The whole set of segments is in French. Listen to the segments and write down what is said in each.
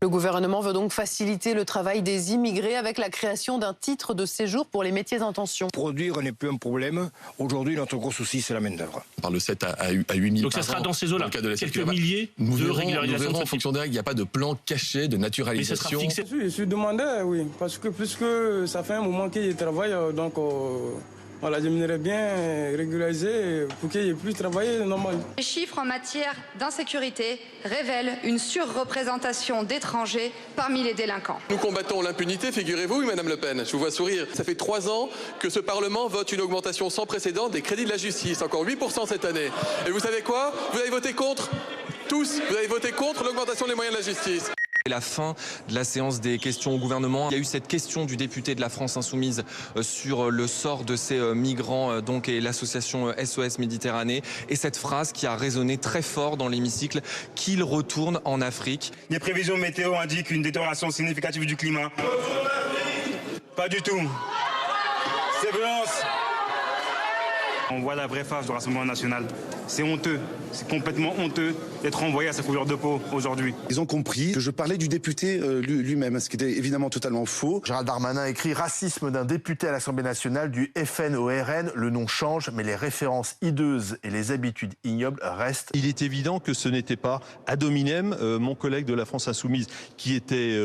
Le gouvernement veut donc faciliter le travail des immigrés avec la création d'un titre de séjour pour les métiers en tension. Produire n'est plus un problème. Aujourd'hui, notre gros souci, c'est la main-d'œuvre. On parle de 7 à 8 000. Donc ça sera dans ces eaux-là, quelques milliers de régularisations. Nous verrons en fonction des règles, il n'y a pas de plan caché de naturalisation. Mais ça sera fixé. Je suis demandeur, oui, parce que puisque ça fait un moment qu'il travaille, donc voilà, j'aimerais bien régulariser pour qu'il n'y ait plus de travail normal. Les chiffres en matière d'insécurité révèlent une surreprésentation d'étrangers parmi les délinquants. Nous combattons l'impunité, figurez-vous, oui, Madame Le Pen. Je vous vois sourire. Ça fait 3 ans que ce Parlement vote une augmentation sans précédent des crédits de la justice, encore 8% cette année. Et vous savez quoi? Vous avez voté contre, tous, vous avez voté contre l'augmentation des moyens de la justice. La fin de la séance des questions au gouvernement. Il y a eu cette question du député de la France Insoumise sur le sort de ces migrants donc, et l'association SOS Méditerranée. Et cette phrase qui a résonné très fort dans l'hémicycle, qu'il retourne en Afrique. Les prévisions météo indiquent une détérioration significative du climat. Pas du tout. C'est violence. On voit la vraie face du Rassemblement national. C'est honteux, c'est complètement honteux d'être envoyé à sa couleur de peau aujourd'hui. Ils ont compris que je parlais du député lui-même, ce qui était évidemment totalement faux. Gérald Darmanin écrit « Racisme d'un député à l'Assemblée nationale du FN au RN. Le nom change, mais les références hideuses et les habitudes ignobles restent. » Il est évident que ce n'était pas ad hominem mon collègue de la France Insoumise qui était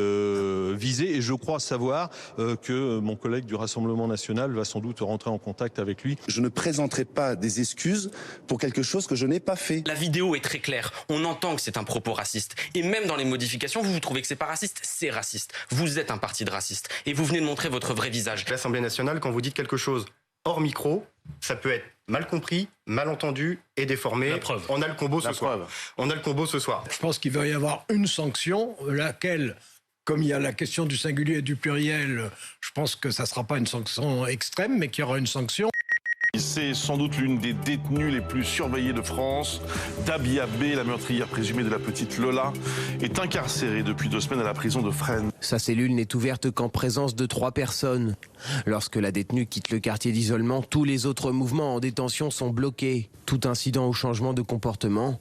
visé. Et je crois savoir que mon collègue du Rassemblement national va sans doute rentrer en contact avec lui. Je ne présenterai pas des excuses pour quelque chose que je n'ai pas fait. La vidéo est très claire. On entend que c'est un propos raciste. Et même dans les modifications, vous trouvez que c'est pas raciste, c'est raciste. Vous êtes un parti de racistes. Et vous venez de montrer votre vrai visage. L'Assemblée nationale, quand vous dites quelque chose hors micro, ça peut être mal compris, mal entendu et déformé. La preuve. On a le combo ce soir. On a le combo ce soir. Je pense qu'il va y avoir une sanction, laquelle, comme il y a la question du singulier et du pluriel, je pense que ça ne sera pas une sanction extrême, mais qu'il y aura une sanction. C'est sans doute l'une des détenues les plus surveillées de France. Dabia B, la meurtrière présumée de la petite Lola, est incarcérée depuis 2 semaines à la prison de Fresnes. Sa cellule n'est ouverte qu'en présence de 3 personnes. Lorsque la détenue quitte le quartier d'isolement, tous les autres mouvements en détention sont bloqués. Tout incident ou changement de comportement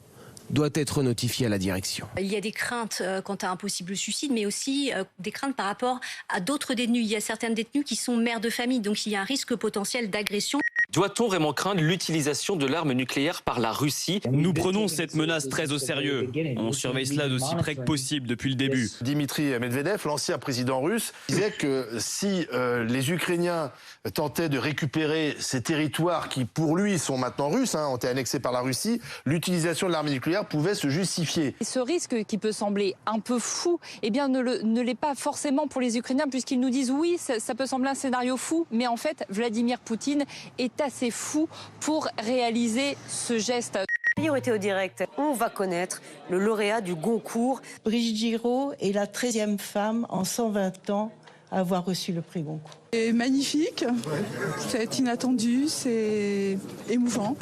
doit être notifié à la direction. Il y a des craintes quant à un possible suicide, mais aussi des craintes par rapport à d'autres détenus. Il y a certaines détenues qui sont mères de famille, donc il y a un risque potentiel d'agression. Doit-on vraiment craindre l'utilisation de l'arme nucléaire par la Russie? Nous prenons cette menace très au sérieux. On surveille cela d'aussi près que possible depuis le début. Dimitri Medvedev, l'ancien président russe, disait que si les Ukrainiens tentaient de récupérer ces territoires qui, pour lui, sont maintenant russes, ont été annexés par la Russie, l'utilisation de l'arme nucléaire pouvait se justifier. Ce risque qui peut sembler un peu fou, eh bien ne l'est pas forcément pour les Ukrainiens, puisqu'ils nous disent oui, ça peut sembler un scénario fou, mais en fait, Vladimir Poutine est assez fou pour réaliser ce geste. Priorité au direct, on va connaître le lauréat du Goncourt. Brigitte Giraud est la 13e femme en 120 ans à avoir reçu le prix Goncourt. C'est magnifique, c'est inattendu, c'est émouvant.